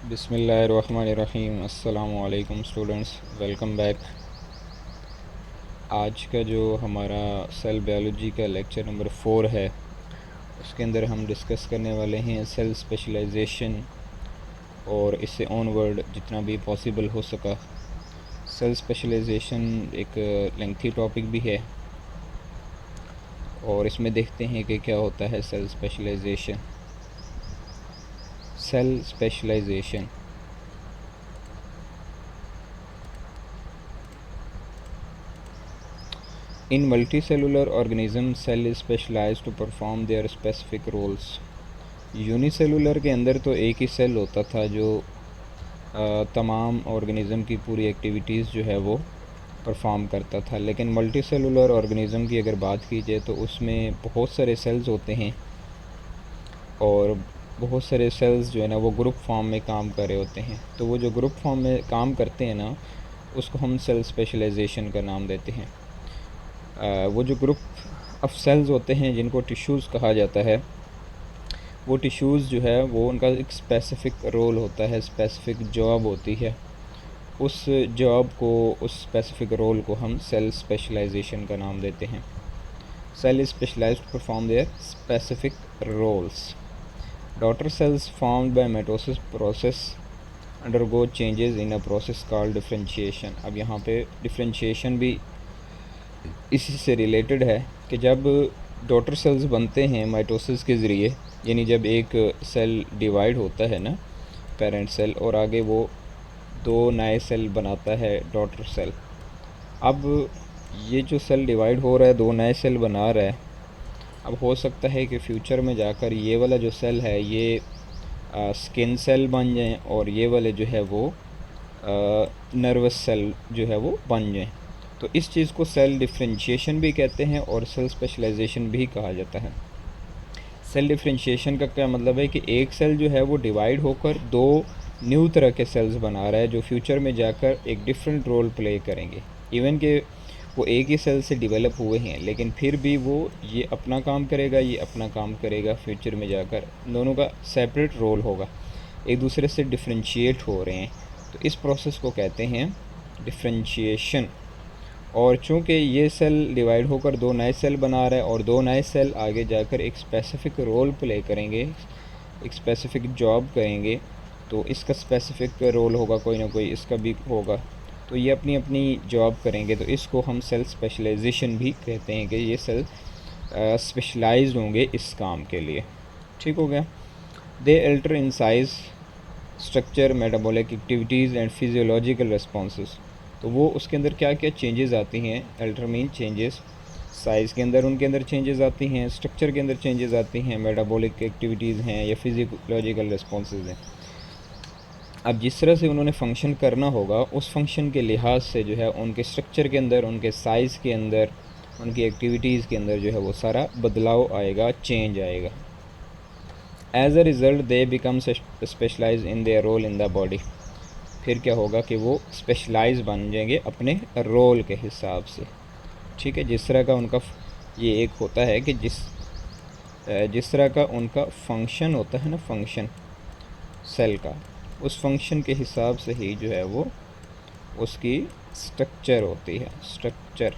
बिस्मिल्लाहिर्रहमानिर्रहीम। अस्सलामु अलैकुम स्टूडेंट्स, वेलकम बैक। आज का जो हमारा सेल बायोलॉजी का लेक्चर नंबर 4 है, उसके अंदर हम डिस्कस करने वाले हैं सेल स्पेशलाइजेशन और इससे ऑनवर्ड जितना भी पॉसिबल हो सका। सेल स्पेशलाइजेशन एक लेंथी टॉपिक भी है और इसमें देखते हैं कि क्या होता है cell specialization. Cell specialization In multicellular organism, cell is specialized to perform their specific roles. Unicellular के अंदर तो एक ही सेल होता था जो तमाम ऑर्गेनिज़म की पूरी एक्टिविटीज़ जो है वो परफॉर्म करता था, लेकिन मल्टीसेलुलर ऑर्गेनिज़म की अगर बात की जाए तो उसमें बहुत सारे सेल्स होते हैं और बहुत सारे सेल्स जो है ना वो ग्रुप फॉर्म में काम कर रहे होते हैं। तो वो जो ग्रुप फॉर्म में काम करते हैं ना, उसको हम सेल स्पेशलाइजेशन का नाम देते हैं। वो जो ग्रुप ऑफ सेल्स होते हैं जिनको टिश्यूज़ कहा जाता है, वो टिश्यूज़ जो है वो उनका एक स्पेसिफ़िक रोल होता है, स्पेसिफ़िक जॉब होती है। उस जॉब को, उस स्पेसिफ़िक रोल को हम सेल स्पेशलाइजेशन का नाम देते हैं। Cell is specialized to perform their specific roles. Daughter cells formed by mitosis process undergo changes in a process called differentiation. अब यहाँ पे डिफरेंशिएशन भी इसी से रिलेटेड है कि जब डॉटर सेल्स बनते हैं माइटोसिस के ज़रिए, यानी जब एक सेल डिवाइड होता है ना, पेरेंट सेल, और आगे वो दो नए सेल बनाता है डॉटर सेल। अब ये जो सेल डिवाइड हो रहा है, दो नए सेल बना रहा है, अब हो सकता है कि फ्यूचर में जाकर ये वाला जो सेल है ये स्किन सेल बन जाएं और ये वाले जो है वो नर्वस सेल जो है वो बन जाएं। तो इस चीज़ को सेल डिफरेंशिएशन भी कहते हैं और सेल स्पेशलाइजेशन भी कहा जाता है। सेल डिफरेंशिएशन का क्या मतलब है कि एक सेल जो है वो डिवाइड होकर दो न्यू तरह के सेल्स बना रहा है जो फ्यूचर में जाकर एक डिफरेंट रोल प्ले करेंगे। इवन कि वो एक ही सेल से डेवलप हुए हैं, लेकिन फिर भी वो ये अपना काम करेगा, ये अपना काम करेगा, फ्यूचर में जाकर दोनों का सेपरेट रोल होगा, एक दूसरे से डिफरेंशिएट हो रहे हैं। तो इस प्रोसेस को कहते हैं डिफरेंशिएशन। और चूँकि ये सेल डिवाइड होकर दो नए सेल बना रहा है और दो नए सेल आगे जाकर एक स्पेसिफ़िक रोल प्ले करेंगे, एक स्पेसिफ़िक जॉब करेंगे, तो इसका स्पेसिफ़िक रोल होगा, कोई ना कोई इसका भी होगा, तो ये अपनी अपनी जॉब करेंगे। तो इसको हम सेल स्पेशलाइजेशन भी कहते हैं कि ये सेल स्पेशलाइज्ड होंगे इस काम के लिए। ठीक हो गया। They alter in size, structure, metabolic activities and physiological responses. तो वो उसके अंदर क्या क्या चेंजेस आती हैं, अल्टर मीन चेंजेस, साइज़ के अंदर उनके अंदर चेंजेस आती हैं, स्ट्रक्चर के अंदर चेंजेस आती हैं, मेटाबॉलिक एक्टिविटीज़ हैं या फिजियोलॉजिकल रिस्पॉन्सेज हैं। अब जिस तरह से उन्होंने फंक्शन करना होगा, उस फंक्शन के लिहाज से जो है उनके स्ट्रक्चर के अंदर, उनके साइज़ के अंदर, उनकी एक्टिविटीज़ के अंदर जो है वो सारा बदलाव आएगा, चेंज आएगा। As a result they become specialize in their role in the body. फिर क्या होगा कि वो स्पेशलाइज बन जाएंगे अपने रोल के हिसाब से। ठीक है, जिस तरह का उनका ये एक होता है कि जिस तरह का उनका फंक्शन होता है ना, फंक्शन सेल का, उस फंक्शन के हिसाब से ही जो है वो उसकी स्ट्रक्चर होती है। स्ट्रक्चर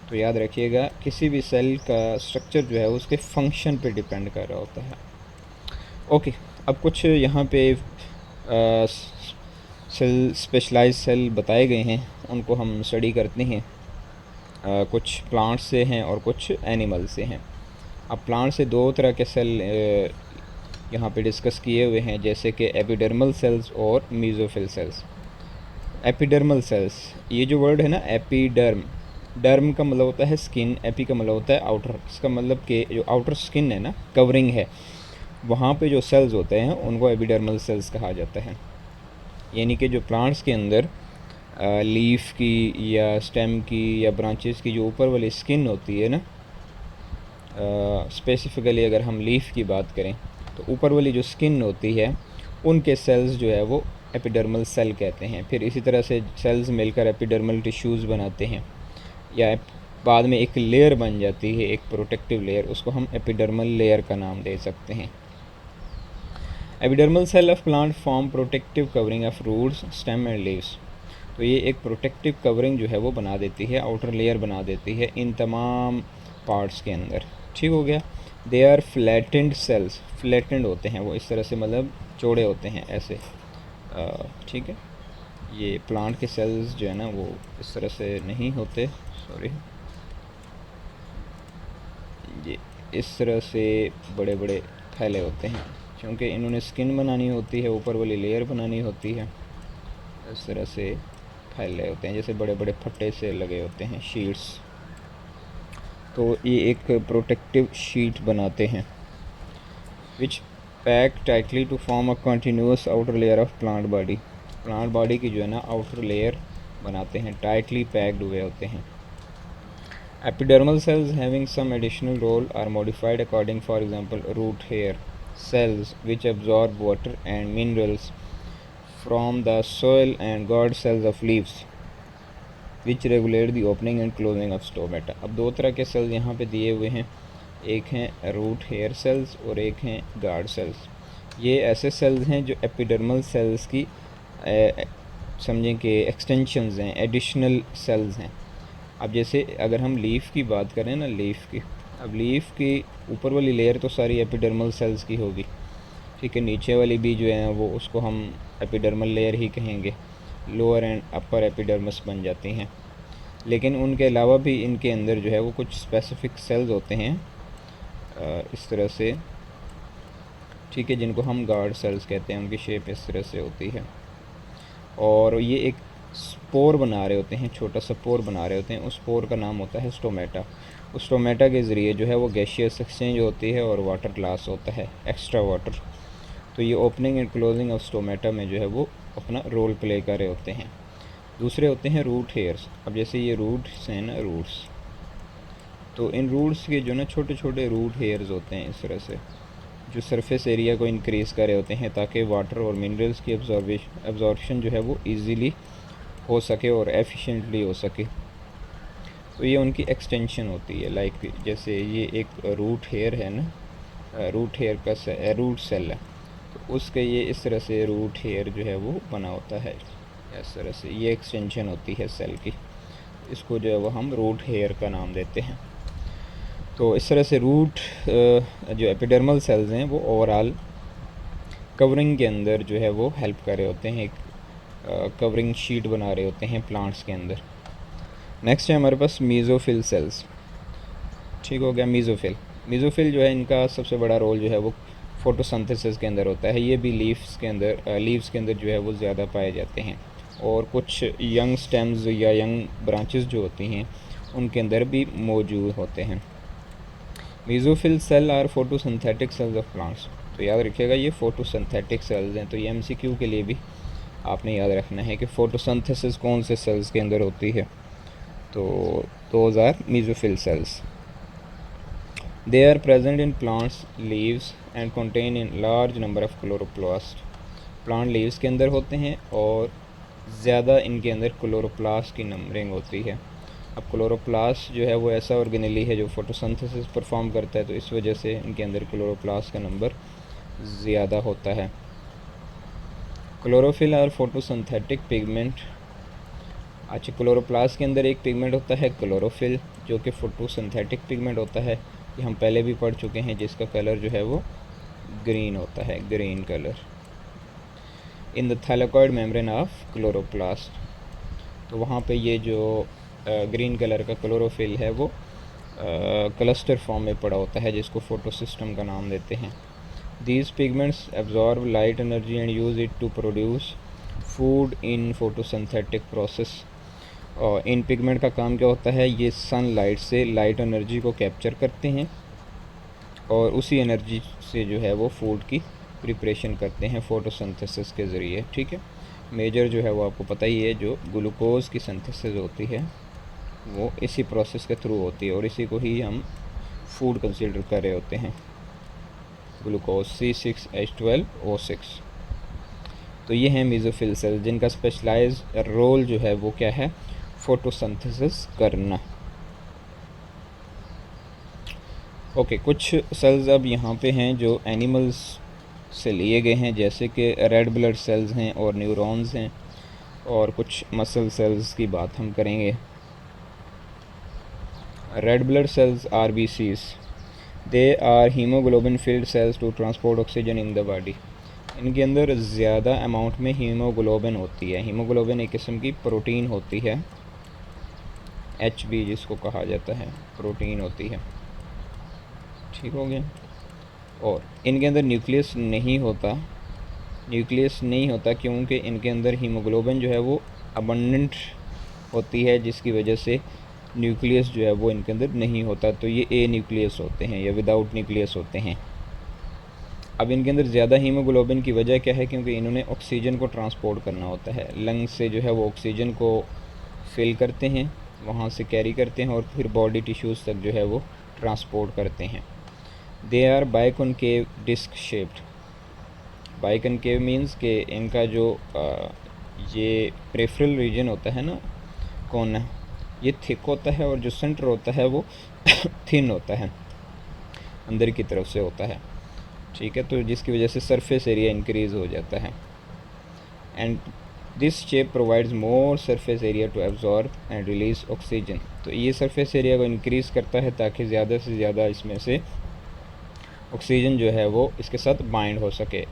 तो याद रखिएगा, किसी भी सेल का स्ट्रक्चर जो है उसके फंक्शन पे डिपेंड कर रहा होता है। ओके, अब कुछ यहाँ पे सेल, स्पेशलाइज सेल बताए गए हैं, उनको हम स्टडी करते हैं। कुछ प्लांट्स से हैं और कुछ एनिमल से हैं। अब प्लांट से दो तरह के सेल यहाँ पे डिस्कस किए हुए हैं, जैसे कि एपिडर्मल सेल्स और मीजोफिल सेल्स। एपिडर्मल सेल्स, ये जो वर्ड है ना, एपिडर्म, डर्म का मतलब होता है स्किन, एपी का मतलब होता है आउटर। इसका मतलब कि जो आउटर स्किन है ना, कवरिंग है, वहाँ पे जो सेल्स होते हैं उनको एपिडर्मल सेल्स कहा जाता है। यानी कि जो प्लांट्स के अंदर लीफ की या स्टेम की या ब्रांचेस की जो ऊपर वाली स्किन होती है ना, स्पेसिफ़िकली अगर हम लीफ की बात करें तो ऊपर वाली जो स्किन होती है उनके सेल्स जो है वो एपिडर्मल सेल कहते हैं। फिर इसी तरह से सेल्स मिलकर एपिडर्मल टिश्यूज़ बनाते हैं या बाद में एक लेयर बन जाती है, एक प्रोटेक्टिव लेयर, उसको हम एपिडर्मल लेयर का नाम दे सकते हैं। Epidermal cell of plant form protective covering of roots, stem and leaves. तो ये एक प्रोटेक्टिव कवरिंग जो है वो बना देती है, आउटर लेयर बना देती है इन तमाम पार्ट्स के अंदर। ठीक हो गया। They are flattened cells, flattened होते हैं वो इस तरह से, मतलब चौड़े होते हैं ऐसे। ठीक है, ये प्लांट के सेल्स जो है ना वो इस तरह से नहीं होते, सॉरी, ये इस तरह से बड़े बड़े फैले होते हैं, क्योंकि इन्होंने स्किन बनानी होती है, ऊपर वाली लेयर बनानी होती है, इस तरह से फैले होते हैं, जैसे बड़े बड़े फट्टे से लगे होते हैं, शीट्स। तो ये एक प्रोटेक्टिव शीट बनाते हैं, which pack tightly to form a continuous outer layer of plant body. Plant body की जो है ना आउटर लेयर बनाते हैं, टाइटली पैक्ड हुए होते हैं। Epidermal cells having some additional role are modified according, for example root hair cells which absorb water and minerals from the soil, and guard cells of leaves which regulate the opening and closing of stomata। अब दो तरह के sales यहाँ पे दिए हुए हैं, एक हैं रूट हेयर सेल्स और एक हैं गार्ड सेल्स। ये ऐसे सेल्स हैं जो एपिडर्मल सेल्स की समझें कि एक्सटेंशंस हैं, एडिशनल सेल्स हैं। अब जैसे अगर हम लीफ की बात करें ना, लीफ की, अब लीफ की ऊपर वाली लेयर तो सारी एपिडर्मल सेल्स की होगी, ठीक है, नीचे वाली भी जो है वो उसको हम एपिडर्मल लेयर ही कहेंगे, लोअर एंड अपर एपिडर्मस बन जाती हैं। लेकिन उनके अलावा भी इनके अंदर जो है वो कुछ स्पेसिफिक सेल्स होते हैं इस तरह से, ठीक है, जिनको हम गार्ड सेल्स कहते हैं, उनकी शेप इस तरह से होती है। और ये एक स्पोर बना रहे होते हैं, छोटा सा पोर बना रहे होते हैं, उस पोर का नाम होता है स्टोमेटा। उस स्टोमेटा के ज़रिए जो है वो गैसियस एक्सचेंज होती है और वाटर लॉस होता है, एक्स्ट्रा वाटर। तो ये opening and closing of stomata में जो है वो अपना रोल प्ले कर रहे होते हैं। दूसरे होते हैं रूट हेयर्स। अब जैसे ये रूट्स हैं ना, रूट्स, तो इन रूट्स के जो ना छोटे छोटे रूट हेयर्स होते हैं इस तरह से, जो सरफेस एरिया को इंक्रीज़ कर रहे होते हैं ताकि वाटर और मिनरल्स की एब्जॉर्प्शन जो है वो ईज़िली हो सके और एफिशिएंटली हो सके। तो ये उनकी एक्सटेंशन होती है। लाइक जैसे ये एक रूट हेयर है ना, रूट हेयर का रूट सेल है, तो उसके ये इस तरह से रूट हेयर जो है वो बना होता है इस तरह से, ये एक्सटेंशन होती है सेल की, इसको जो है वो हम रूट हेयर का नाम देते हैं। तो इस तरह से रूट जो एपिडर्मल सेल्स हैं वो ओवरऑल कवरिंग के अंदर जो है वो हेल्प कर रहे होते हैं, एक कवरिंग शीट बना रहे होते हैं प्लांट्स के अंदर। नेक्स्ट है हमारे पास मीज़ोफिल सेल्स। ठीक हो गया, मीज़ोफिल। मीज़ोफिल जो है इनका सबसे बड़ा रोल जो है वो फोटोसिंथेसिस के अंदर होता है। ये भी लीव्स के अंदर जो है वो ज़्यादा पाए जाते हैं, और कुछ यंग स्टेम्स या यंग ब्रांचेस जो होती हैं उनके अंदर भी मौजूद होते हैं। Mesophyll cell are photosynthetic cells of plants. तो याद रखिएगा ये फोटोसिंथेटिक सेल्स हैं। तो ये MCQ के लिए भी आपने याद रखना है कि फोटोसिंथेसिस कौन से सेल्स के अंदर होती है। तो those are mesophyll cells. They are present in plants leaves and contain in large number of chloroplast. Plant leaves के अंदर होते हैं और ज़्यादा इनके अंदर क्लोरोप्लास्ट की नंबरिंग होती है। अब क्लोरोप्लास्ट जो है वो ऐसा ऑर्गेनेली है जो फोटोसिंथेसिस परफॉर्म करता है, तो इस वजह से इनके अंदर क्लोरोप्लास्ट का नंबर ज़्यादा होता है। क्लोरोफिल और फोटोसिंथेटिक पिगमेंट। अच्छा, क्लोरोप्लास्ट के अंदर एक पिगमेंट होता है क्लोरोफिल, जो कि फोटोसिंथेटिक पिगमेंट होता है, ये हम पहले भी पढ़ चुके हैं, जिसका कलर जो है वो ग्रीन होता है, green colour in the thylakoid membrane of chloroplast. तो वहाँ पे ये जो ग्रीन कलर का क्लोरोफिल है वो क्लस्टर फॉर्म में पड़ा होता है, जिसको फोटोसिस्टम का नाम देते हैं। These pigments absorb light energy and use it to produce food in photosynthetic process। और इन पिगमेंट का काम क्या होता है, ये सनलाइट से लाइट एनर्जी को कैप्चर करते हैं और उसी एनर्जी से जो है वो फूड की प्रिपरेशन करते हैं फोटोसिंथेसिस के ज़रिए। ठीक है, मेजर जो है वो आपको पता ही है, जो ग्लूकोज की सिंथेसिस होती है वो इसी प्रोसेस के थ्रू होती है, और इसी को ही हम फूड कंसीडर कर रहे होते हैं, ग्लूकोज C6H12O6। तो ये हैं मीज़ोफिल सेल, जिनका स्पेशलाइज रोल जो है वो क्या है, फोटोसिंथेसिस करना। ओके, कुछ सेल्स अब यहाँ पे हैं जो एनिमल्स से लिए गए हैं, जैसे कि रेड ब्लड सेल्स हैं और न्यूरॉन्स हैं, और कुछ मसल सेल्स की बात हम करेंगे। Red blood cells RBCs, they are haemoglobin filled cells to transport oxygen in the body. इनके अंदर ज़्यादा अमाउंट में हीमोग्लोबिन होती है। हीमोग्लोबिन एक किस्म की प्रोटीन होती है, HB जिसको कहा जाता है, प्रोटीन होती है। ठीक हो गया। और इनके अंदर न्यूक्लियस नहीं होता। न्यूक्लियस नहीं होता क्योंकि इनके अंदर हीमोग्लोबिन जो है वो अबंडेंट होती है, जिसकी वजह से न्यूक्लियस जो है वो इनके अंदर नहीं होता। तो ये ए न्यूक्लियस होते हैं या विदाउट न्यूक्लियस होते हैं। अब इनके अंदर ज़्यादा हीमोग्लोबिन की वजह क्या है? क्योंकि इन्होंने ऑक्सीजन को ट्रांसपोर्ट करना होता है। लंग्स से जो है वो ऑक्सीजन को फिल करते हैं, वहाँ से कैरी करते हैं और फिर बॉडी टिश्यूज़ तक जो है वो ट्रांसपोर्ट करते हैं। They are biconcave disc shaped. Biconcave means कि इनका जो ये प्रेफरल रीजन होता है ना, कोना, ये थिक होता है और जो सेंटर होता है वो थिन होता है, अंदर की तरफ से होता है। ठीक है, तो जिसकी वजह से सरफेस एरिया इंक्रीज़ हो जाता है। And this shape provides more surface area to absorb and release oxygen. तो ये सरफेस एरिया को इंक्रीज़ करता है ताकि ज़्यादा से ज़्यादा इसमें से ऑक्सीजन जो है वो इसके साथ बाइंड हो सके।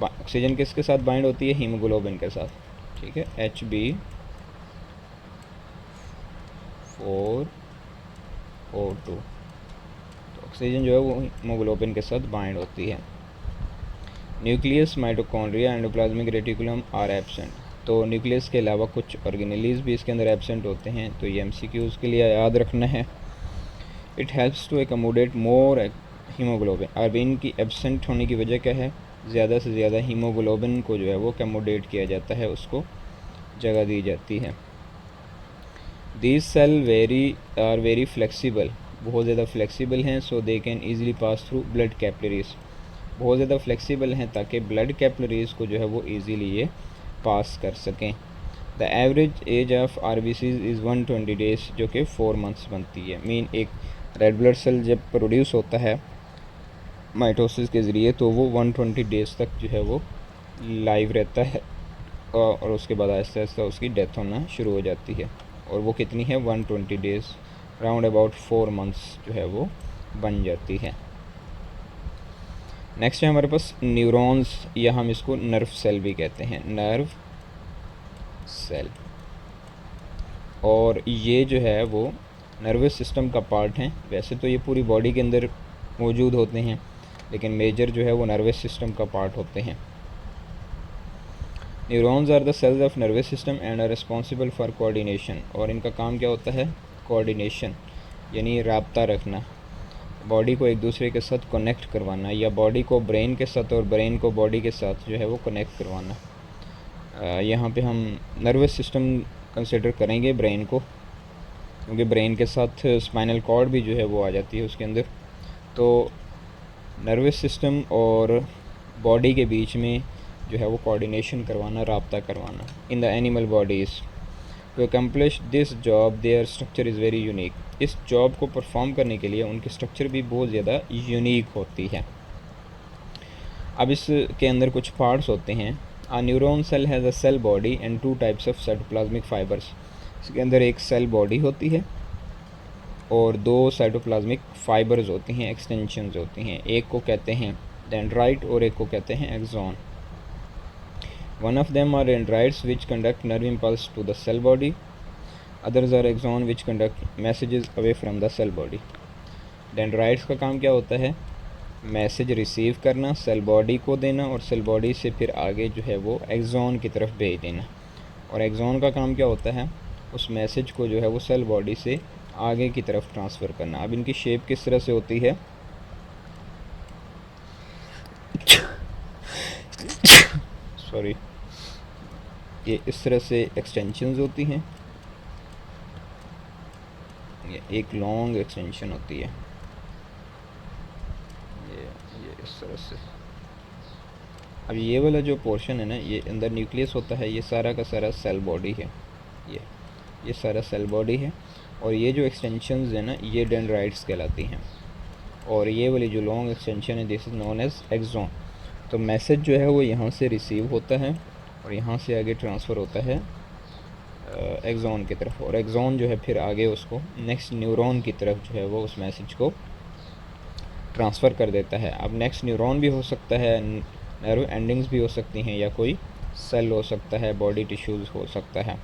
ऑक्सीजन किसके साथ बाइंड होती है? हीमोग्लोबिन के साथ। ठीक है, HB4O2। तो ऑक्सीजन जो है वो हीमोग्लोबिन के साथ बाइंड होती है। Nucleus, mitochondria, endoplasmic reticulum are absent. तो न्यूक्लियस के अलावा कुछ ऑर्गेनेलीज भी इसके अंदर एब्सेंट होते हैं, तो ये MCQs के लिए याद रखना है। It helps to accommodate more haemoglobin. अब इनकी एब्सेंट होने की वजह क्या है? ज़्यादा से ज़्यादा हीमोग्लोबिन को जो है वो एकमोडेट किया जाता है, उसको जगह दी जाती है। These cell are very flexible, बहुत ज़्यादा फ्लेक्सिबल हैं, so they can easily pass through blood capillaries. बहुत ज़्यादा फ्लेक्सिबल हैं ताकि ब्लड कैपिलरीज को जो है वो ईज़िली ये पास कर सकें। The average age of RBCs is 120 days, जो कि 4 मंथ्स बनती है। मीन एक रेड ब्लड सेल जब प्रोड्यूस होता है माइटोसिस के ज़रिए, तो वो 120 डेज़ तक जो है वो लाइव रहता है, और उसके बाद आहिस्ता आहिस्ता उसकी डेथ होना शुरू हो जाती है। और वो कितनी है? 120 डेज़, राउंड अबाउट 4 मंथ्स जो है वो बन जाती है। नेक्स्ट है हमारे पास न्यूरॉन्स, या हम इसको नर्व सेल भी कहते हैं, नर्व सेल। और ये जो है वो नर्वस सिस्टम का पार्ट हैं। वैसे तो ये पूरी बॉडी के अंदर मौजूद होते हैं, लेकिन मेजर जो है वो नर्वस सिस्टम का पार्ट होते हैं। Neurons are the cells of nervous system and are responsible for coordination. और इनका काम क्या होता है? कोऑर्डिनेशन, यानी राब्ता रखना, बॉडी को एक दूसरे के साथ कनेक्ट करवाना, या बॉडी को ब्रेन के साथ और ब्रेन को बॉडी के साथ जो है वो कनेक्ट करवाना। यहाँ पे हम नर्वस सिस्टम कंसिडर करेंगे ब्रेन को, क्योंकि ब्रेन के साथ स्पाइनल कॉर्ड भी जो है वो आ जाती है उसके अंदर। तो नर्वस सिस्टम और बॉडी के बीच में जो है वो कोऑर्डिनेशन करवाना, राब्ता करवाना। In the animal bodies to accomplish this job their structure is very unique. इस जॉब को परफॉर्म करने के लिए उनकी स्ट्रक्चर भी बहुत ज़्यादा यूनिक होती है। अब इसके अंदर कुछ पार्ट्स होते हैं। A neuron cell has a cell body and 2 types of cytoplasmic fibres. इसके अंदर एक सेल बॉडी होती है और 2 साइटोप्लाज्मिक फाइबर्स होती हैं, एक्सटेंशंस होती हैं। एक को कहते हैं डेंड्राइट और एक को कहते हैं axon. One of them are dendrites which conduct nerve impulse to the cell body. Others are axon which conduct messages away from the cell body. Dendrites का काम क्या होता है? मैसेज रिसीव करना, सेल बॉडी को देना, और सेल बॉडी से फिर आगे जो है वो एक्सॉन की तरफ भेज देना। और एक्सॉन का काम क्या होता है? उस मैसेज को जो है वो सेल बॉडी से आगे की तरफ ट्रांसफ़र करना। अब इनकी शेप किस तरह से होती है? सॉरी, ये इस तरह से एक्सटेंशंस होती हैं। ये एक लॉन्ग एक्सटेंशन होती है, ये इस तरह से। अब ये वाला जो पोर्शन है ना, ये अंदर न्यूक्लियस होता है, ये सारा का सारा सेल बॉडी है। ये सारा सेल बॉडी है, और ये जो एक्सटेंशंस है ना, ये डेंड्राइट्स कहलाती हैं। और ये वाली जो लॉन्ग एक्सटेंशन है this is known as axon. तो मैसेज जो है वो यहाँ से रिसीव होता है और यहाँ से आगे ट्रांसफ़र होता है एक्सॉन की तरफ, और एक्सॉन जो है फिर आगे उसको नेक्स्ट न्यूरॉन की तरफ जो है वो उस मैसेज को ट्रांसफ़र कर देता है। अब नेक्स्ट न्यूरॉन भी हो सकता है, नर्व एंडिंग्स भी हो सकती हैं, या कोई सेल हो सकता है, बॉडी टिश्यूज़ हो सकता है।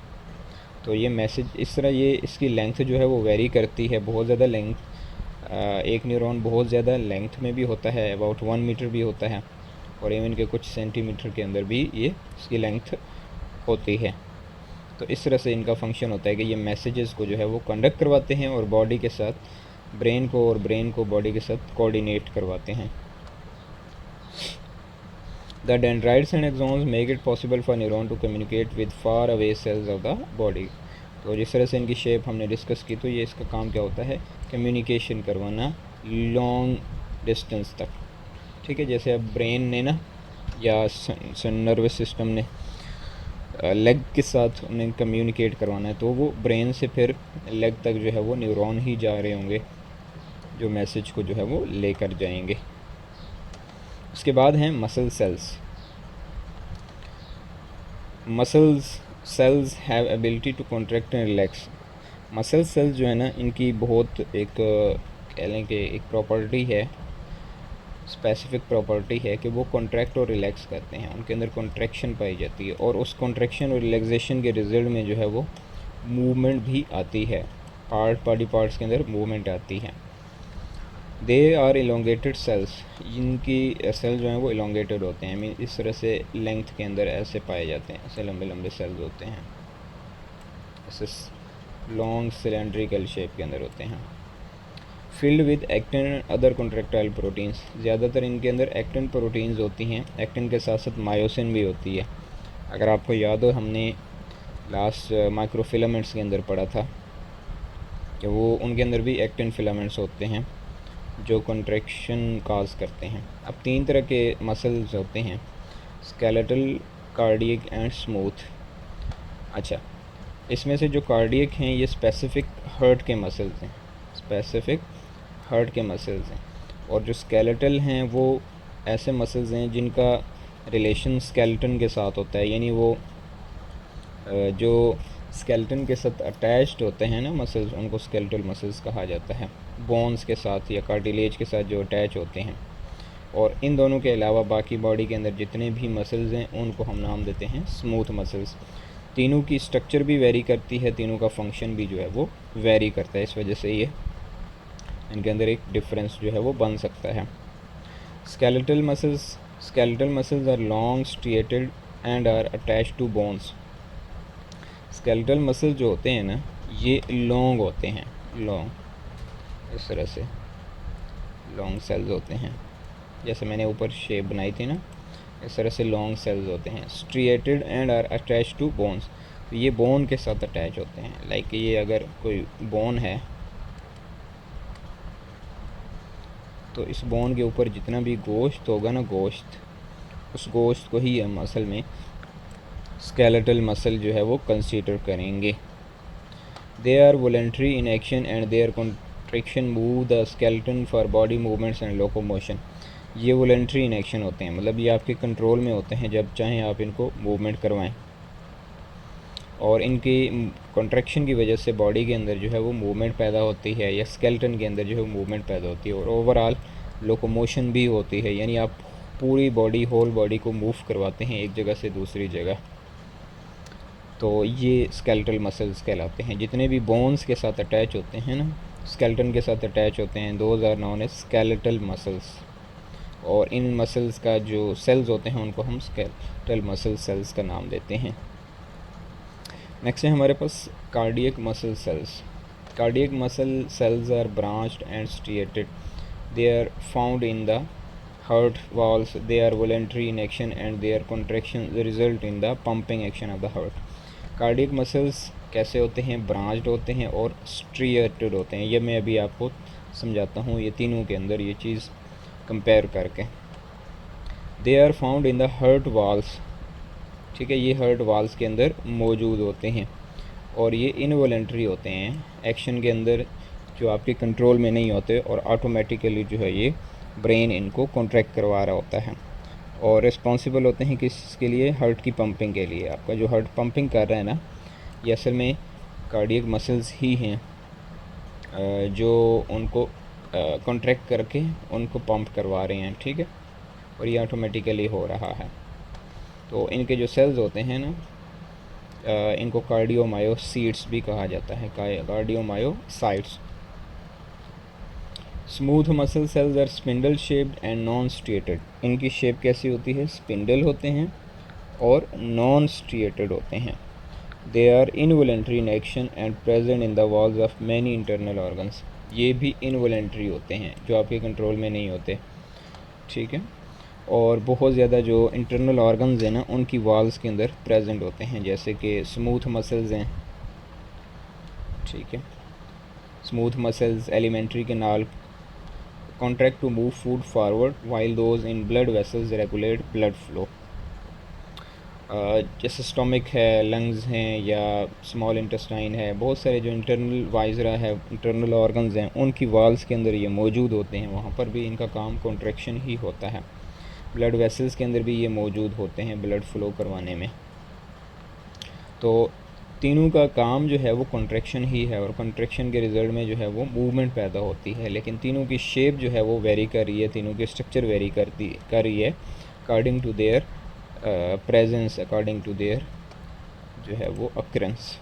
तो ये मैसेज इस तरह, ये इसकी लेंथ जो है वो वेरी करती है, बहुत ज़्यादा लेंथ, एक न्यूरॉन बहुत ज़्यादा लेंथ में भी होता है, अबाउट 1 मीटर भी होता है, और इवन के कुछ सेंटीमीटर के अंदर भी ये इसकी लेंथ होती है। तो इस तरह से इनका फंक्शन होता है कि ये मैसेजेस को जो है वो कंडक्ट करवाते हैं और बॉडी के साथ ब्रेन को, और ब्रेन को बॉडी के साथ कोऑर्डिनेट करवाते हैं। The dendrites and axons make it possible for neuron to communicate with far away cells of the body। तो जिस तरह से इनकी शेप हमने डिस्कस की, तो ये इसका काम क्या होता है, कम्युनिकेशन करवाना लॉन्ग डिस्टेंस तक। ठीक है, जैसे अब ब्रेन ने ना या नर्वस सिस्टम ने लेग के साथ उन्हें कम्युनिकेट करवाना है, तो वो ब्रेन से फिर लेग तक जो है वो न्यूरॉन ही जा रहे होंगे जो मैसेज को जो है वो लेकर जाएंगे। उसके बाद हैं muscle cells. Muscles cells have ability to contract and relax. Muscle cells जो है ना, इनकी बहुत एक कह लें कि एक प्रॉपर्टी है, स्पेसिफिक प्रॉपर्टी है कि वो कॉन्ट्रैक्ट और रिलैक्स करते हैं, उनके अंदर कॉन्ट्रैक्शन पाई जाती है, और उस कॉन्ट्रैक्शन और रिलैक्सेशन के रिजल्ट में जो है वो मूवमेंट भी आती है, बॉडी पार्ट्स के अंदर मूवमेंट आती है। They are elongated cells. इनकी सेल जो हैं वो इलोंगेटेड होते हैं, मीन इस तरह से लेंथ के अंदर ऐसे पाए जाते हैं, ऐसे लंबे लंबे सेल्स होते हैं, ऐसे लॉन्ग सिलेंड्रिकल शेप के अंदर होते हैं। Filled with actin and other contractile proteins. ज़्यादातर इनके अंदर एक्टिन प्रोटीन्स होती हैं, एक्टिन के साथ साथ मायोसिन भी होती है। अगर आपको याद हो, हमने लास्ट माइक्रोफिलामेंट्स के अंदर पढ़ा था कि वो उनके अंदर भी एक्टिन फिलामेंट्स होते हैं जो कॉन्ट्रैक्शन काज करते हैं। अब 3 तरह के मसल्स होते हैं, स्केलेटल, कार्डियक एंड स्मूथ। अच्छा, इसमें से जो कार्डियक हैं ये स्पेसिफिक हार्ट के मसल्स हैं, स्पेसिफिक हार्ट के मसल्स हैं, और जो स्केलेटल हैं वो ऐसे मसल्स हैं जिनका रिलेशन स्केलेटन के साथ होता है, यानी वो जो स्केलेटन के साथ अटैच्ड होते हैं ना मसल्स, उनको स्केलेटल मसल्स कहा जाता है, बोन्स के साथ या कार्टिलेज के साथ जो अटैच होते हैं। और इन दोनों के अलावा बाकी बॉडी के अंदर जितने भी मसल्स हैं उनको हम नाम देते हैं स्मूथ मसल्स। तीनों की स्ट्रक्चर भी वेरी करती है, तीनों का फंक्शन भी जो है वो वेरी करता है, इस वजह से ये इनके अंदर एक डिफरेंस जो है वो बन सकता है। Skeletal muscles are long striated and are attached to bones. Skeletal muscle जो होते हैं ना, ये लॉन्ग होते हैं, लॉन्ग इस तरह से लॉन्ग सेल्स होते हैं, जैसे मैंने ऊपर शेप बनाई थी ना, इस तरह से लॉन्ग सेल्स होते हैं। Striated and are attach to bones, तो ये बोन के साथ अटैच होते हैं। लाइक ये अगर कोई बोन है तो इस बोन के ऊपर जितना भी गोश्त होगा ना, गोश्त, उस गोश्त को ही हम असल में स्केलेटल मसल जो है वो कंसीडर करेंगे। They are voluntary in action and their contraction move the skeleton for body movements and locomotion. ये वॉलेंट्री इन एक्शन होते हैं, मतलब ये आपके कंट्रोल में होते हैं, जब चाहें आप इनको मूवमेंट करवाएं, और इनकी कॉन्ट्रैक्शन की वजह से बॉडी के अंदर जो है वो मूवमेंट पैदा होती है, या स्केलेटन के अंदर जो है मूवमेंट पैदा होती है, और ओवरऑल लोकोमोशन भी होती है, यानी आप पूरी बॉडी, होल बॉडी को मूव करवाते हैं एक जगह से दूसरी जगह। तो ये स्केलेटल मसल्स कहलाते हैं। जितने भी बोन्स के साथ अटैच होते हैं ना, स्केलेटन के साथ अटैच होते हैं, those are known as skeletal muscles. और इन मसल्स का जो सेल्स होते हैं उनको हम स्केलेटल मसल सेल्स का नाम देते हैं। नेक्स्ट है हमारे पास cardiac muscle cells. Cardiac muscle cells are branched and striated, they are found in the heart walls, they are voluntary in action and their contraction result in the pumping action of the heart। Cardiac muscles कैसे होते हैं, branched होते हैं और striated होते हैं। ये मैं अभी आपको समझाता हूँ ये तीनों के अंदर ये चीज़ कंपेयर करके। They are found in the heart walls, ठीक है, ये हार्ट वाल्स के अंदर मौजूद होते हैं, और ये इनवॉलेंट्री होते हैं, एक्शन के अंदर जो आपके कंट्रोल में नहीं होते, और ऑटोमेटिकली जो है ये ब्रेन इनको कॉन्ट्रैक्ट करवा रहा होता है, और रिस्पॉन्सिबल होते हैं किसके लिए, हार्ट की पंपिंग के लिए। आपका जो हार्ट पंपिंग कर रहा है ना, ये असल में कार्डियक मसल्स ही हैं जो उनको कॉन्ट्रैक्ट करके उनको पंप करवा रहे हैं, ठीक है, और ये ऑटोमेटिकली हो रहा है। तो इनके जो सेल्स होते हैं ना, इनको कार्डियोमायोसाइट्स भी कहा जाता है, cardiomyocytes. Smooth muscle cells are spindle shaped and non striated. इनकी शेप कैसी होती है, स्पिंडल होते हैं और नॉन स्ट्रिएटेड होते हैं। They are involuntary in action and present in the walls of many internal organs. ये भी इनवॉलेंट्री होते हैं, जो आपके कंट्रोल में नहीं होते, ठीक है, और बहुत ज़्यादा जो इंटरनल ऑर्गन्स हैं ना, उनकी वॉल्स के अंदर प्रेजेंट होते हैं, जैसे कि स्मूथ मसल्स हैं, ठीक है। Smooth muscles alimentary canal contract to move food forward, while those in blood vessels regulate blood flow. जैसे स्टमक है, लंग्स हैं, या स्मॉल इंटेस्टाइन है, बहुत सारे जो इंटरनल वाइजरा है, इंटरनल ऑर्गन्स हैं, उनकी वॉल्स के अंदर ये मौजूद होते हैं। वहाँ पर भी इनका काम कॉन्ट्रैक्शन ही होता है। ब्लड वेसल्स के अंदर भी ये मौजूद होते हैं ब्लड फ्लो करवाने में। तो तीनों का काम जो है वो कॉन्ट्रैक्शन ही है, और कॉन्ट्रैक्शन के रिज़ल्ट में जो है वो मूवमेंट पैदा होती है। लेकिन तीनों की शेप जो है वो वेरी कर रही है, तीनों की स्ट्रक्चर वेरी कर रही है according to their presence, according to their जो है वो अक्रेंस।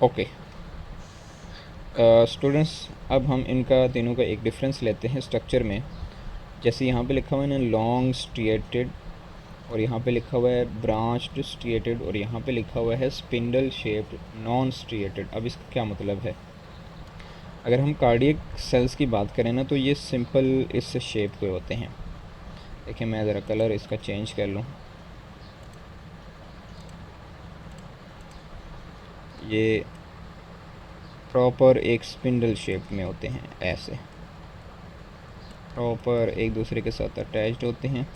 ओके स्टूडेंट्स, अब हम इनका तीनों का एक डिफरेंस लेते हैं स्ट्रक्चर में। जैसे यहाँ पे लिखा हुआ है ना लॉन्ग स्ट्रिएटेड, और यहाँ पे लिखा हुआ है ब्रांच्ड स्ट्रिएटेड, और यहाँ पे लिखा हुआ है स्पिंडल शेप्ड नॉन स्ट्रिएटेड। अब इसका क्या मतलब है? अगर हम कार्डियक सेल्स की बात करें ना, तो ये सिंपल इस शेप के होते हैं। देखिए मैं ज़रा कलर इसका चेंज कर लूँ। ये प्रॉपर एक स्पिंडल शेप में होते हैं, ऐसे प्रॉपर एक दूसरे के साथ अटैच्ड होते हैं।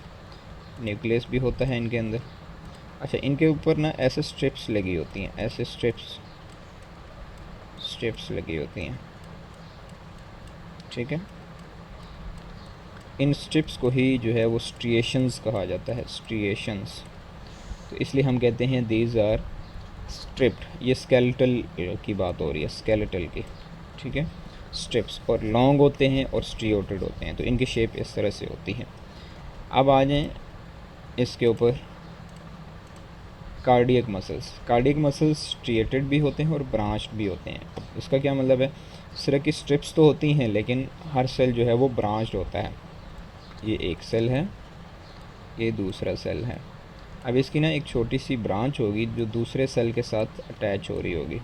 न्यूक्लियस भी होता है इनके अंदर। अच्छा, इनके ऊपर ना ऐसे स्ट्रिप्स लगी होती हैं, ऐसे स्ट्रिप्स लगी होती हैं, ठीक है। इन स्ट्रिप्स को ही जो है वो स्ट्रिएशंस कहा जाता है, स्ट्रिएशंस। तो इसलिए हम कहते हैं दीज आर स्ट्रिप्ड। ये स्केलेटल की बात हो रही है, स्केलेटल की, ठीक है। स्ट्रिप्स और लॉन्ग होते हैं और स्ट्रियोटेड होते हैं, तो इनकी शेप इस तरह से होती है। अब आ जाएं इसके ऊपर cardiac muscles. Cardiac muscles striated भी होते हैं और ब्रांच्ड भी होते हैं। इसका क्या मतलब है? इस तरह की स्ट्रिप्स तो होती हैं, लेकिन हर सेल जो है वो ब्रांच्ड होता है। ये एक सेल है, ये दूसरा सेल है। अब इसकी ना एक छोटी सी ब्रांच होगी जो दूसरे सेल के साथ अटैच हो रही होगी।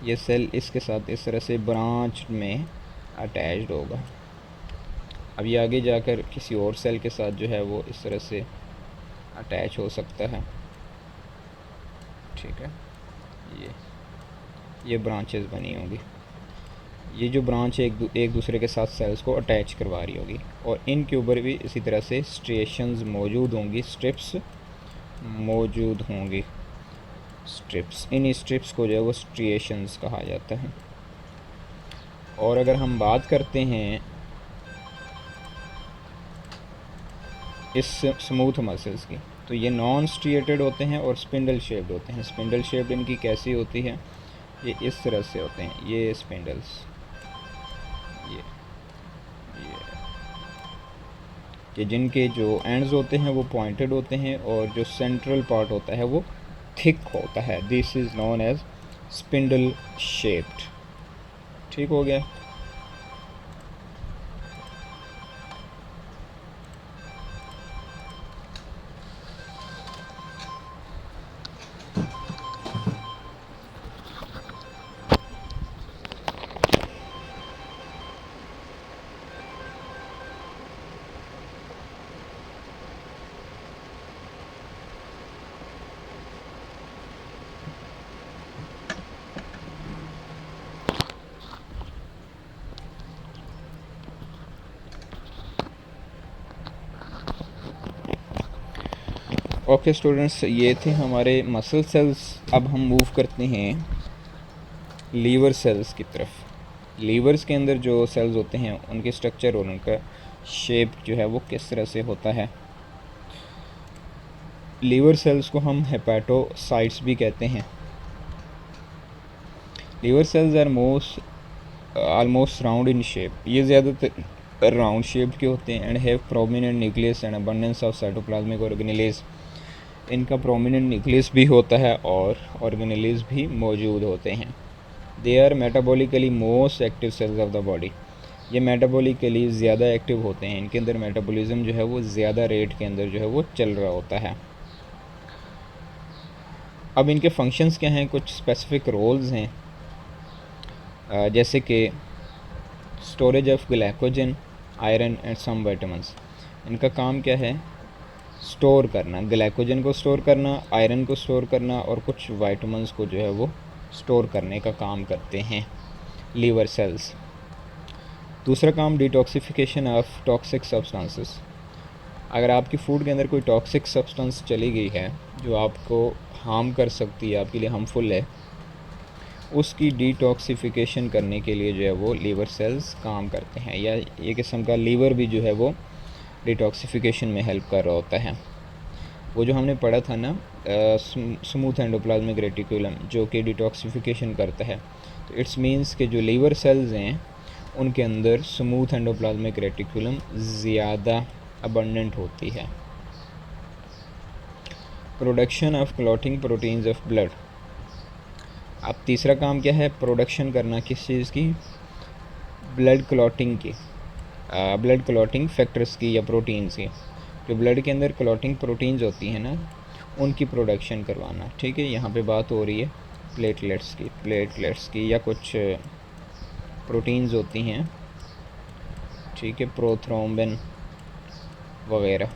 ये सेल इसके साथ इस तरह से ब्रांच में अटैच्ड होगा। अब ये आगे जाकर किसी और सेल के साथ जो है वो इस तरह से अटैच हो सकता है, ठीक है। ये ब्रांचेस बनी होंगी। ये जो ब्रांच एक दूसरे के साथ सेल्स को अटैच करवा रही होगी, और इनके ऊपर भी इसी तरह से स्ट्रिएशंस मौजूद होंगी, स्ट्रिप्स मौजूद होंगी। स्ट्रिप्स, इन स्ट्रिप्स को जो है वो स्ट्रिएशंस कहा जाता है। और अगर हम बात करते हैं इस स्मूथ मसल्स की, तो ये नॉन स्ट्रिएटेड होते हैं और स्पिंडल शेप्ड होते हैं। स्पिंडल शेप्ड इनकी कैसी होती है? ये इस तरह से होते हैं, ये स्पिंडल्स, ये कि जिनके जो एंड्स होते हैं वो पॉइंटेड होते हैं और जो सेंट्रल पार्ट होता है वो थिक होता है। This is known as spindle shaped. ठीक हो गया। ओके स्टूडेंट्स, ये थे हमारे मसल सेल्स। अब हम मूव करते हैं लीवर सेल्स की तरफ। लीवर्स के अंदर जो सेल्स होते हैं उनके स्ट्रक्चर और उनका शेप जो है वो किस तरह से होता है। लीवर सेल्स को हम हेपेटोसाइट्स भी कहते हैं। Liver cells are almost round in shape. ये ज़्यादातर राउंड शेप के होते हैं and have prominent nucleus and abundance of cytoplasmic organelles. इनका प्रोमिनेंट न्यूक्लियस भी होता है और ऑर्गेनेलेज भी मौजूद होते हैं। They are metabolically most active cells of the body. ये मेटाबॉलिकली ज़्यादा एक्टिव होते हैं। इनके अंदर मेटाबॉलिज्म जो है वो ज़्यादा रेट के अंदर जो है वो चल रहा होता है। अब इनके फंक्शंस क्या हैं, कुछ स्पेसिफिक रोल्स हैं, जैसे कि storage of glycogen, iron and some vitamins. इनका काम क्या है, स्टोर करना, ग्लाइकोजन को स्टोर करना, आयरन को स्टोर करना और कुछ विटामिन्स को जो है वो स्टोर करने का काम करते हैं लीवर सेल्स। दूसरा काम डिटॉक्सिफिकेशन ऑफ टॉक्सिक सब्सटेंसेस। अगर आपकी फूड के अंदर कोई टॉक्सिक सब्सटेंस चली गई है जो आपको हार्म कर सकती है, आपके लिए हार्मफुल है, उसकी डिटॉक्सिफिकेशन करने के लिए जो है वो लीवर सेल्स काम करते हैं, या ये किस्म का लीवर भी जो है वो डिटॉक्सिफिकेशन में हेल्प कर रहा होता है। वो जो हमने पढ़ा था ना, स्मूथ एंडोप्लाज्मिक रेटिकुलम, जो कि डिटॉक्सिफिकेशन करता है। तो इट्स मीन्स कि जो लीवर सेल्स हैं उनके अंदर स्मूथ एंडोप्लाज्मिक रेटिकुलम ज़्यादा अबंडेंट होती है। Production of clotting proteins of blood. अब तीसरा काम क्या है, प्रोडक्शन करना किस चीज़ की, ब्लड क्लॉटिंग की, ब्लड क्लॉटिंग फैक्टर्स की या प्रोटीन्स की। जो ब्लड के अंदर क्लॉटिंग प्रोटीन्स होती हैं ना, उनकी प्रोडक्शन करवाना। ठीक है, यहाँ पे बात हो रही है प्लेटलेट्स की या कुछ प्रोटीन्स होती हैं, ठीक है, प्रोथ्रोम्बिन वगैरह,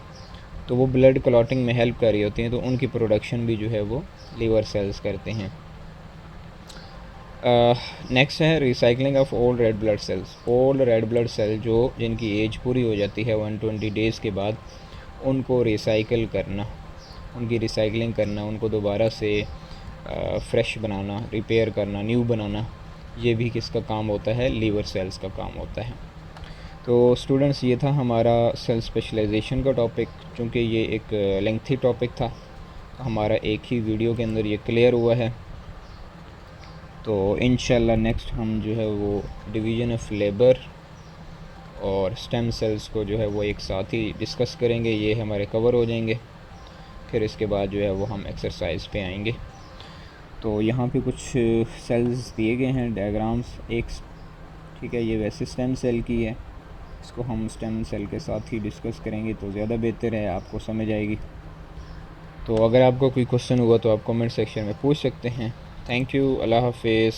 तो वो ब्लड क्लॉटिंग में हेल्प कर रही होती हैं, तो उनकी प्रोडक्शन भी जो है वो लीवर सेल्स करते हैं। नेक्स्ट है recycling of old red blood cells. Old red blood cell जो जिनकी एज पूरी हो जाती है 120 डेज़ के बाद, उनको रिसाइकिल करना, उनकी रिसाइकलिंग करना, उनको दोबारा से फ्रेश बनाना, रिपेयर करना, न्यू बनाना, ये भी किसका काम होता है, लीवर सेल्स का काम होता है। तो स्टूडेंट्स, ये था हमारा सेल स्पेशलाइजेशन का टॉपिक। चूँकि ये एक लेंथी टॉपिक था, हमारा एक ही वीडियो के अंदर ये क्लियर हुआ है। तो इंशाल्लाह नेक्स्ट हम जो है वो डिवीज़न ऑफ लेबर और स्टेम सेल्स को जो है वो एक साथ ही डिस्कस करेंगे। ये हमारे कवर हो जाएंगे। फिर इसके बाद जो है वो हम एक्सरसाइज पे आएंगे। तो यहाँ पे कुछ सेल्स दिए गए हैं, डायग्राम्स एक, ठीक है, ये वैसे स्टेम सेल की है, इसको हम स्टेम सेल के साथ ही डिस्कस करेंगे तो ज़्यादा बेहतर है, आपको समझ आएगी। तो अगर आपको कोई क्वेश्चन हुआ तो आप कमेंट सेक्शन में पूछ सकते हैं। थैंक यू, अल्लाह हाफिज़।